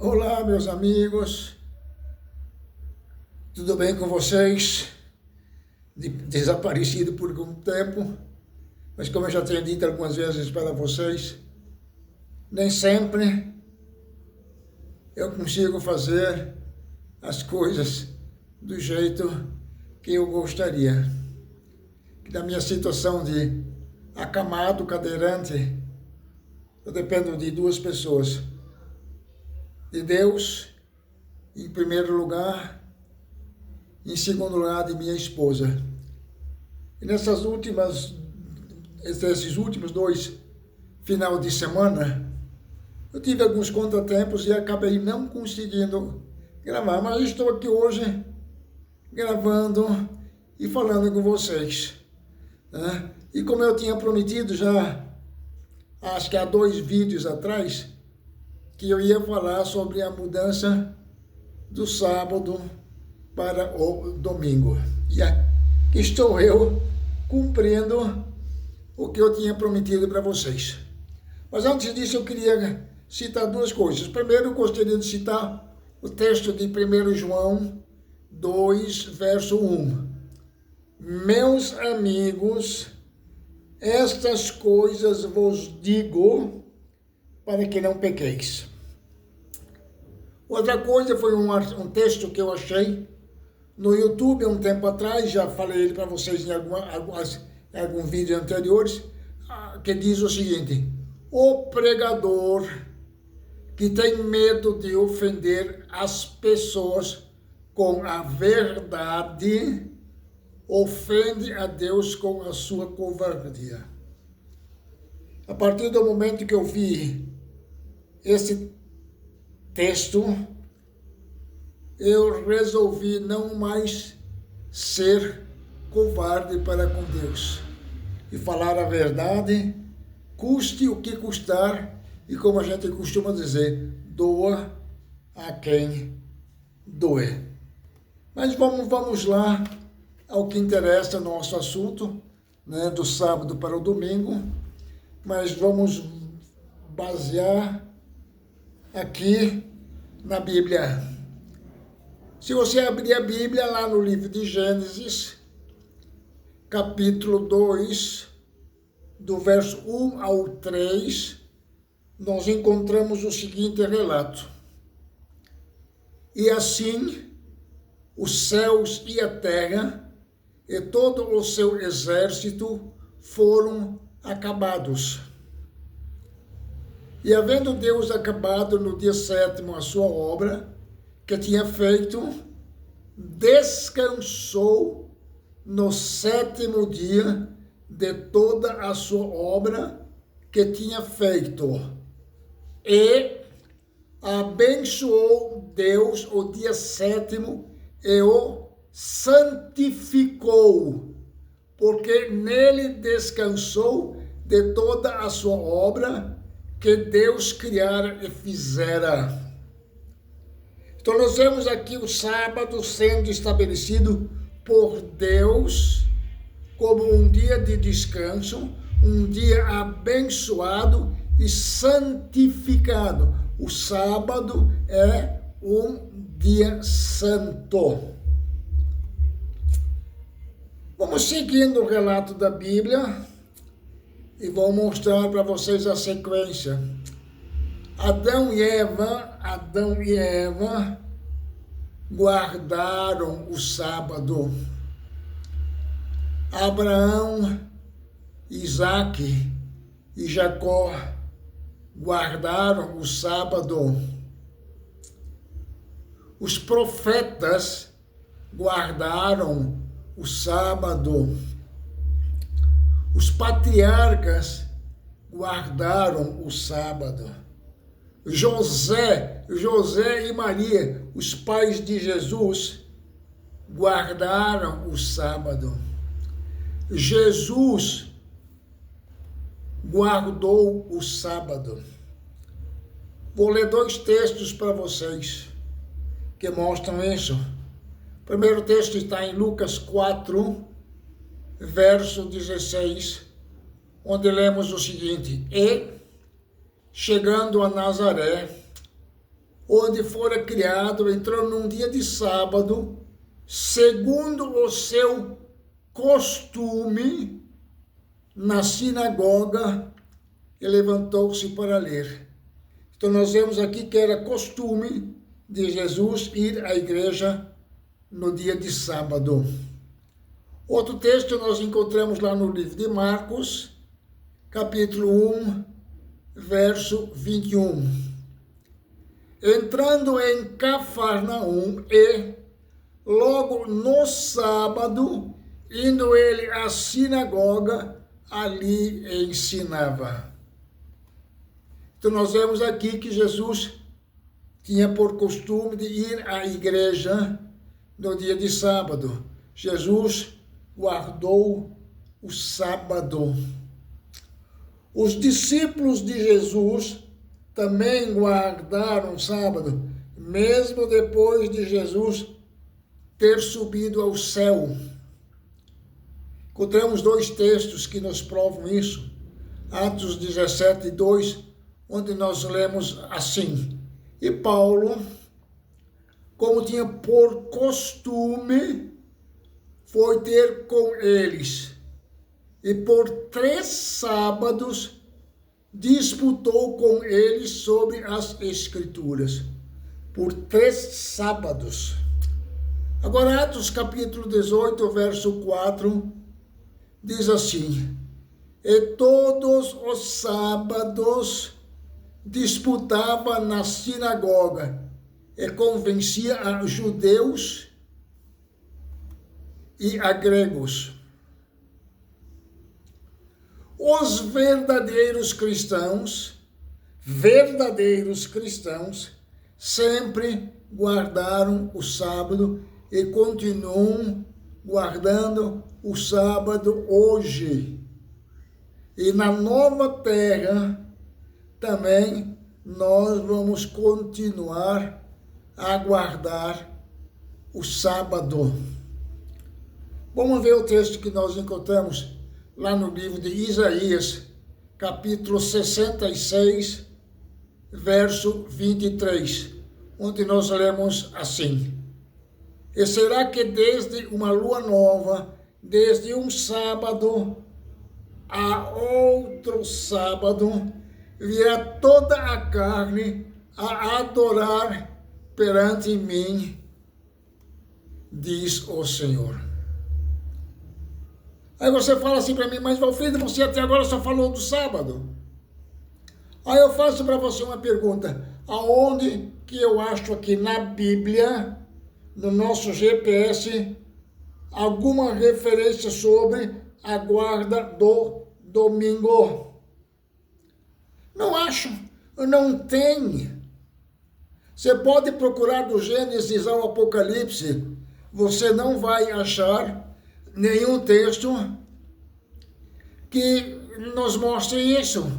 Olá, meus amigos, tudo bem com vocês? Desaparecido por algum tempo, mas como eu já tenho dito algumas vezes para vocês, nem sempre eu consigo fazer as coisas do jeito que eu gostaria. Da minha situação de acamado, cadeirante, eu dependo de duas pessoas. De Deus, em primeiro lugar, em segundo lugar, de minha esposa. E nesses últimos 2 final de semana, eu tive alguns contratempos e acabei não conseguindo gravar, mas estou aqui hoje gravando e falando com vocês, né? E como eu tinha prometido já, acho que há 2 vídeos atrás, que eu ia falar sobre a mudança do sábado para o domingo. E aqui estou eu cumprindo o que eu tinha prometido para vocês. Mas antes disso eu queria citar 2 coisas. Primeiro, eu gostaria de citar o texto de 1 João 2, verso 1. Meus amigos, estas coisas vos digo para que não pequeis. Outra coisa foi um texto que eu achei no YouTube há um tempo atrás, já falei ele para vocês em algum vídeo anteriores, que diz o seguinte: o pregador que tem medo de ofender as pessoas com a verdade ofende a Deus com a sua covardia. A partir do momento que eu vi esse texto, eu resolvi não mais ser covarde para com Deus e falar a verdade, custe o que custar, e como a gente costuma dizer, doa a quem doer. Mas vamos lá ao que interessa nosso assunto, né, do sábado para o domingo, mas vamos basear aqui na Bíblia. Se você abrir a Bíblia lá no livro de Gênesis, capítulo 2, do verso 1 ao 3, nós encontramos o seguinte relato: e assim os céus e a terra e todo o seu exército foram acabados. E havendo Deus acabado no dia 7º a sua obra que tinha feito, descansou no 7º dia de toda a sua obra que tinha feito. E abençoou Deus o dia 7º e o santificou, porque nele descansou de toda a sua obra que Deus criara e fizera. Então nós vemos aqui o sábado sendo estabelecido por Deus como um dia de descanso, um dia abençoado e santificado. O sábado é um dia santo. Vamos seguindo o relato da Bíblia e vou mostrar para vocês a sequência. Adão e Eva guardaram o sábado. Abraão, Isaque e Jacó guardaram o sábado. Os profetas guardaram o sábado. Os patriarcas guardaram o sábado. José e Maria, os pais de Jesus, guardaram o sábado. Jesus guardou o sábado. Vou ler 2 textos para vocês que mostram isso. O primeiro texto está em Lucas 4, verso 16, onde lemos o seguinte: e, chegando a Nazaré, onde fora criado, entrou num dia de sábado, segundo o seu costume, na sinagoga, e levantou-se para ler. Então nós vemos aqui que era costume de Jesus ir à igreja no dia de sábado. Outro texto nós encontramos lá no livro de Marcos, capítulo 1, verso 21. Entrando em Cafarnaum e, logo no sábado, indo ele à sinagoga, ali ensinava. Então nós vemos aqui que Jesus tinha por costume de ir à igreja no dia de sábado. Jesus guardou o sábado. Os discípulos de Jesus também guardaram o sábado, mesmo depois de Jesus ter subido ao céu. Encontramos dois textos que nos provam isso. Atos 17, 2, onde nós lemos assim: e Paulo, como tinha por costume, foi ter com eles, e por 3 sábados disputou com eles sobre as Escrituras. Por 3 sábados. Agora, Atos capítulo 18, verso 4, diz assim: e todos os sábados disputava na sinagoga e convencia a judeus e a gregos. Os verdadeiros cristãos, sempre guardaram o sábado e continuam guardando o sábado hoje. E na nova terra também nós vamos continuar a guardar o sábado. Vamos ver o texto que nós encontramos lá no livro de Isaías, capítulo 66, verso 23, onde nós lemos assim: e será que desde uma lua nova, desde um sábado a outro sábado, virá toda a carne a adorar perante mim, diz o Senhor. Aí você fala assim para mim: mas Valfrido, você até agora só falou do sábado. Aí eu faço para você uma pergunta: aonde que eu acho aqui na Bíblia, no nosso GPS, alguma referência sobre a guarda do domingo? Não acho, não tem. Você pode procurar do Gênesis ao Apocalipse, você não vai achar nenhum texto que nos mostre isso.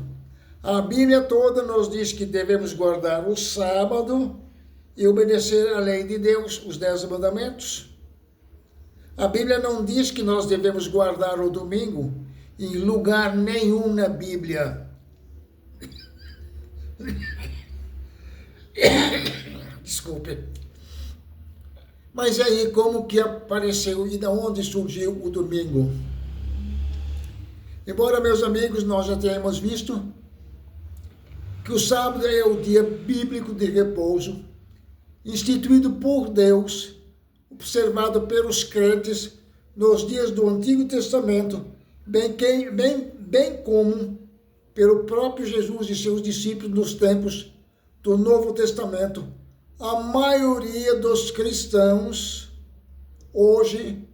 A Bíblia toda nos diz que devemos guardar o sábado e obedecer à lei de Deus, os 10 mandamentos. A Bíblia não diz que nós devemos guardar o domingo em lugar nenhum na Bíblia. Desculpe. Mas aí, como que apareceu e de onde surgiu o domingo? Embora, meus amigos, nós já tenhamos visto que o sábado é o dia bíblico de repouso, instituído por Deus, observado pelos crentes nos dias do Antigo Testamento, bem como pelo próprio Jesus e seus discípulos nos tempos do Novo Testamento. A maioria dos cristãos hoje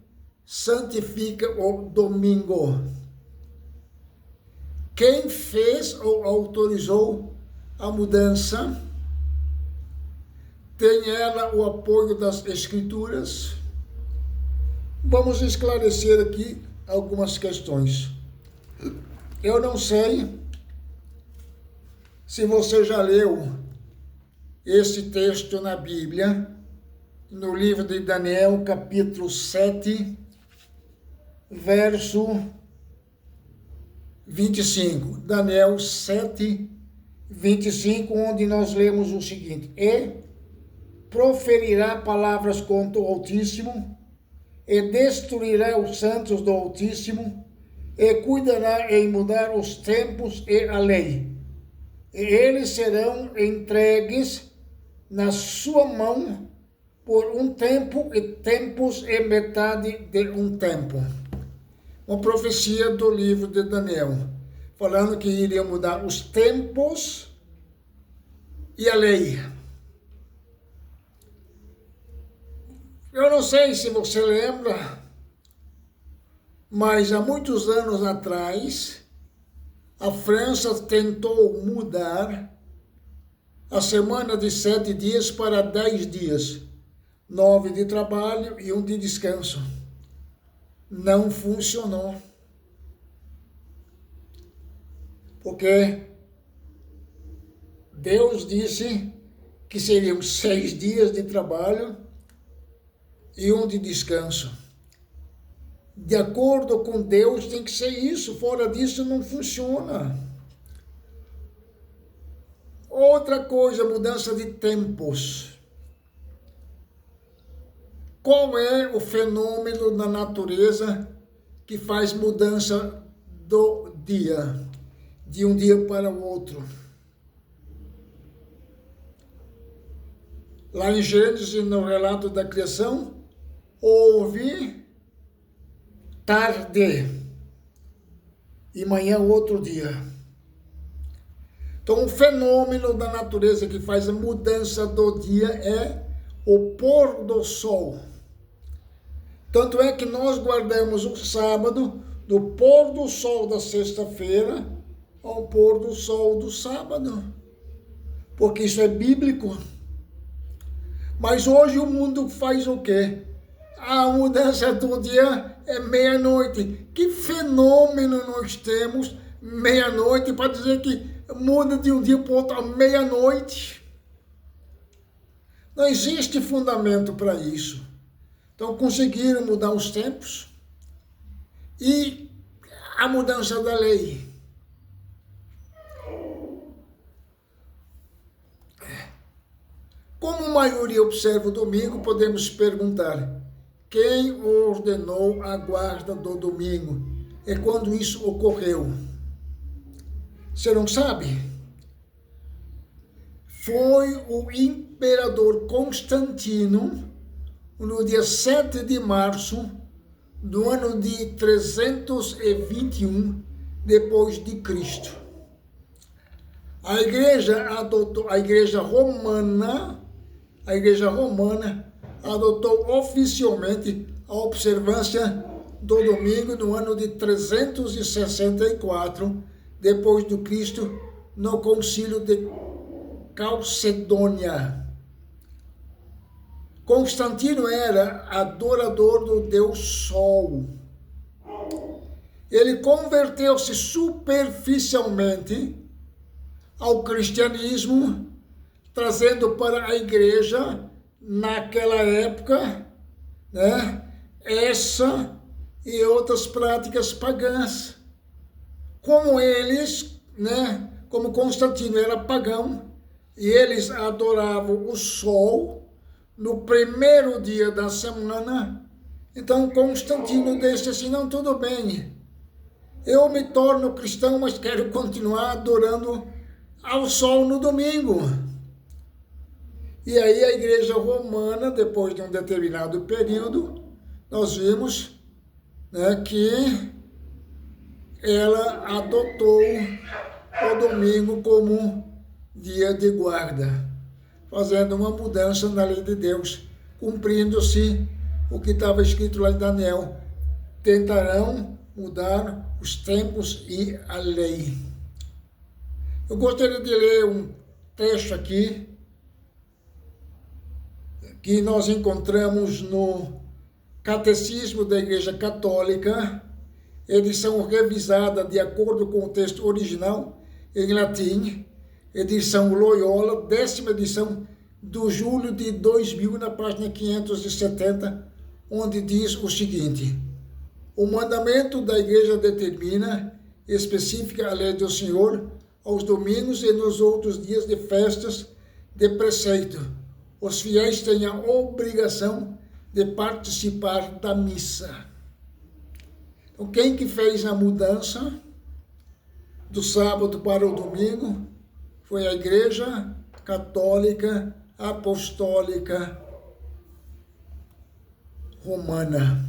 santifica o domingo. Quem fez ou autorizou a mudança tem ela o apoio das Escrituras? Vamos esclarecer aqui algumas questões. Eu não sei se você já leu esse texto na Bíblia, no livro de Daniel, capítulo 7, verso 25. Daniel 7, 25, onde nós lemos o seguinte: e proferirá palavras contra o Altíssimo, e destruirá os santos do Altíssimo, e cuidará em mudar os tempos e a lei. E eles serão entregues na sua mão por um tempo e tempos e metade de um tempo. Uma profecia do livro de Daniel, falando que iria mudar os tempos e a lei. Eu não sei se você lembra, mas há muitos anos atrás, a França tentou mudar a semana de 7 dias para 10 dias, 9 de trabalho e 1 de descanso. Não funcionou. Porque Deus disse que seriam 6 dias de trabalho e 1 de descanso. De acordo com Deus tem que ser isso, fora disso não funciona. Outra coisa, mudança de tempos. Qual é o fenômeno na natureza que faz mudança do dia, de um dia para o outro? Lá em Gênesis, no relato da criação, houve tarde e manhã outro dia. Então, o fenômeno da natureza que faz a mudança do dia é o pôr do sol. Tanto é que nós guardamos o sábado do pôr do sol da sexta-feira ao pôr do sol do sábado, porque isso é bíblico. Mas hoje o mundo faz o quê? A mudança do dia é meia-noite. Que fenômeno nós temos meia-noite para dizer que muda de um dia para o outro à meia-noite? Não existe fundamento para isso. Então conseguiram mudar os tempos e a mudança da lei. Como a maioria observa o domingo, podemos perguntar: quem ordenou a guarda do domingo? E quando isso ocorreu? Você não sabe? Foi o imperador Constantino, no dia 7 de março do ano de 321 depois de Cristo. A igreja romana adotou oficialmente a observância do domingo no ano de 364 depois de Cristo, no concílio de Calcedônia. Constantino era adorador do Deus Sol. Ele converteu-se superficialmente ao cristianismo, trazendo para a igreja, naquela época, essa e outras práticas pagãs. Como eles, como Constantino era pagão, e eles adoravam o sol no primeiro dia da semana, então Constantino disse assim: não, tudo bem, eu me torno cristão, mas quero continuar adorando ao sol no domingo. E aí a igreja romana, depois de um determinado período, nós vimos que ela adotou o domingo como dia de guarda, fazendo uma mudança na lei de Deus, cumprindo-se o que estava escrito lá em Daniel: tentarão mudar os tempos e a lei. Eu gostaria de ler um texto aqui, que nós encontramos no Catecismo da Igreja Católica, edição revisada de acordo com o texto original em latim, edição Loyola, 10ª edição, do julho de 2000, na página 570, onde diz o seguinte: o mandamento da Igreja determina, especifica a lei do Senhor, aos domingos e nos outros dias de festas, de preceito, os fiéis têm a obrigação de participar da missa. Então, quem que fez a mudança do sábado para o domingo foi a Igreja Católica Apostólica Romana.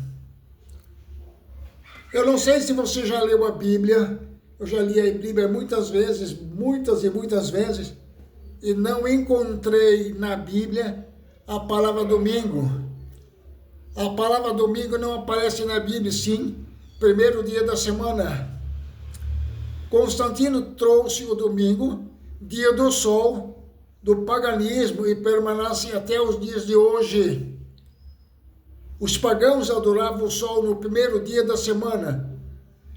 Eu não sei se você já leu a Bíblia. Eu já li a Bíblia muitas vezes, muitas e muitas vezes, e não encontrei na Bíblia a palavra domingo. A palavra domingo não aparece na Bíblia, sim, primeiro dia da semana. Constantino trouxe o domingo, dia do sol, do paganismo, e permanece até os dias de hoje. Os pagãos adoravam o sol no primeiro dia da semana.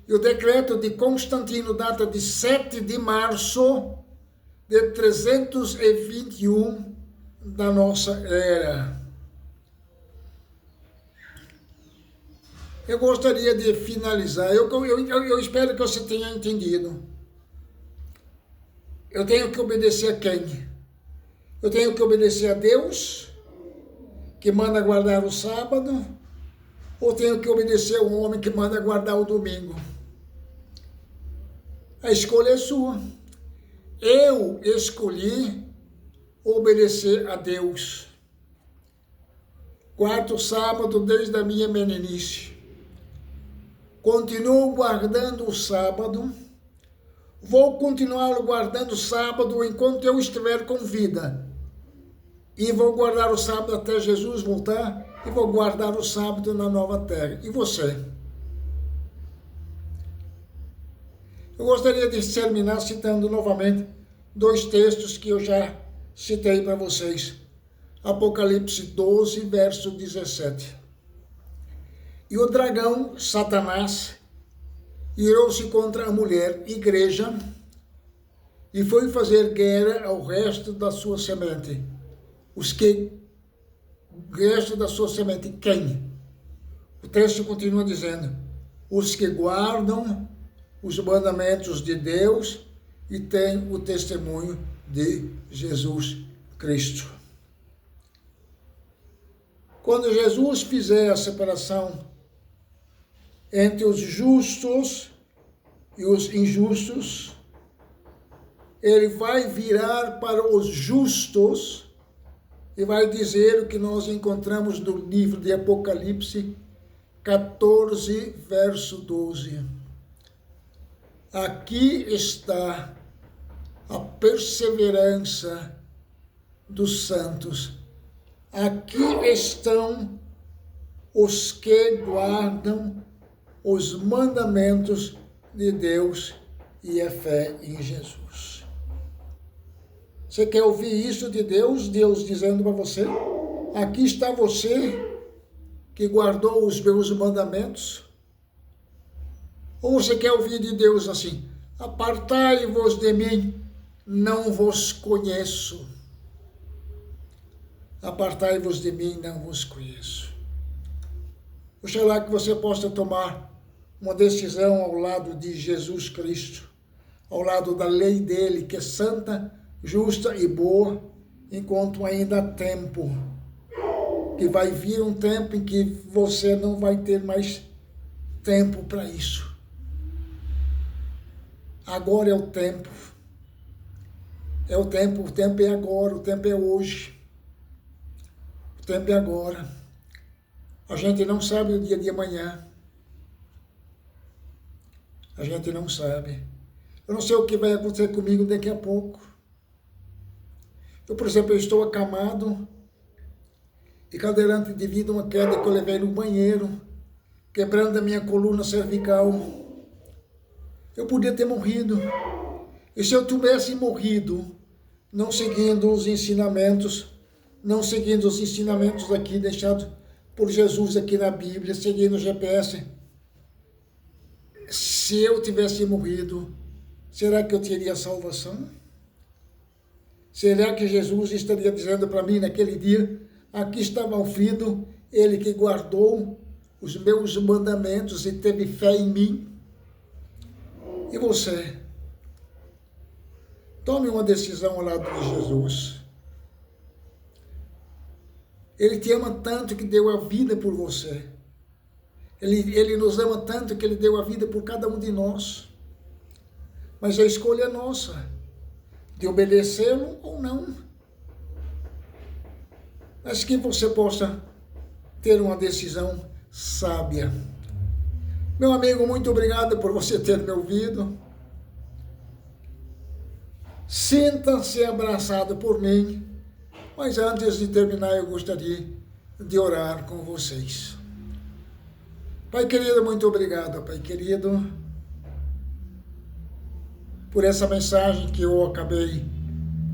E o decreto de Constantino data de 7 de março de 321 da nossa era. Eu gostaria de finalizar. Eu espero que você tenha entendido. Eu tenho que obedecer a quem? Eu tenho que obedecer a Deus, que manda guardar o sábado, ou tenho que obedecer ao homem que manda guardar o domingo? A escolha é sua. Eu escolhi obedecer a Deus. Quarto sábado desde a minha meninice. Continuo guardando o sábado. Vou continuar guardando o sábado enquanto eu estiver com vida. E vou guardar o sábado até Jesus voltar. E vou guardar o sábado na nova terra. E você? Eu gostaria de terminar citando novamente 2 textos que eu já citei para vocês. Apocalipse 12, verso 17. E o dragão, Satanás, irou-se contra a mulher, igreja, e foi fazer guerra ao resto da sua semente. O resto da sua semente, quem? O texto continua dizendo, os que guardam os mandamentos de Deus e têm o testemunho de Jesus Cristo. Quando Jesus fizer a separação entre os justos e os injustos, ele vai virar para os justos e vai dizer o que nós encontramos no livro de Apocalipse 14, verso 12. Aqui está a perseverança dos santos. Aqui estão os que guardam os mandamentos de Deus e a fé em Jesus. Você quer ouvir isso de Deus? Deus dizendo para você, aqui está você que guardou os meus mandamentos. Ou você quer ouvir de Deus assim, apartai-vos de mim, não vos conheço. Apartai-vos de mim, não vos conheço. Oxalá que você possa tomar uma decisão ao lado de Jesus Cristo, ao lado da lei dele, que é santa, justa e boa, enquanto ainda há tempo. Que vai vir um tempo em que você não vai ter mais tempo para isso. Agora é o tempo. É o tempo é agora, o tempo é hoje. O tempo é agora. A gente não sabe o dia de amanhã. A gente não sabe. Eu não sei o que vai acontecer comigo daqui a pouco. Eu, por exemplo, eu estou acamado e cadeirante devido a uma queda que eu levei no banheiro, quebrando a minha coluna cervical. Eu podia ter morrido. E se eu tivesse morrido, não seguindo os ensinamentos aqui deixados por Jesus aqui na Bíblia, seguindo o GPS, se eu tivesse morrido, será que eu teria salvação? Será que Jesus estaria dizendo para mim naquele dia, aqui está meu filho, ele que guardou os meus mandamentos e teve fé em mim? E você? Tome uma decisão ao lado de Jesus. Ele te ama tanto que deu a vida por você. Ele nos ama tanto que Ele deu a vida por cada um de nós. Mas a escolha é nossa, de obedecê-lo ou não. Mas que você possa ter uma decisão sábia. Meu amigo, muito obrigado por você ter me ouvido. Sinta-se abraçado por mim. Mas antes de terminar, eu gostaria de orar com vocês. Pai querido, muito obrigado, Pai querido, por essa mensagem que eu acabei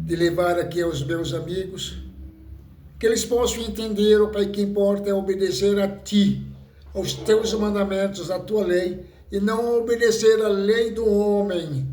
de levar aqui aos meus amigos. Que eles possam entender, ó Pai, que importa é obedecer a Ti, aos Teus mandamentos, à Tua lei, e não obedecer à lei do homem.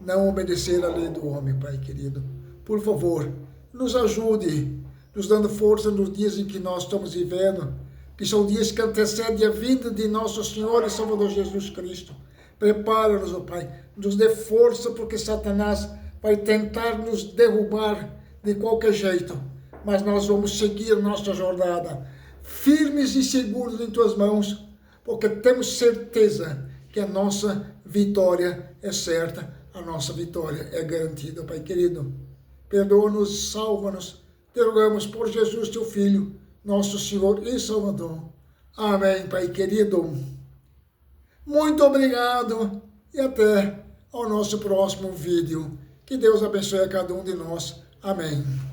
Não obedecer à lei do homem, Pai querido. Por favor, nos ajude, nos dando força nos dias em que nós estamos vivendo, que são dias que antecedem a vinda de nosso Senhor e Salvador Jesus Cristo. Prepara-nos, ó Pai, nos dê força, porque Satanás vai tentar nos derrubar de qualquer jeito, mas nós vamos seguir nossa jornada, firmes e seguros em Tuas mãos, porque temos certeza que a nossa vitória é certa, a nossa vitória é garantida, Pai querido. Perdoa-nos, salva-nos, te rogamos por Jesus, Teu Filho, nosso Senhor e Salvador. Amém, Pai querido. Muito obrigado e até ao nosso próximo vídeo. Que Deus abençoe a cada um de nós. Amém.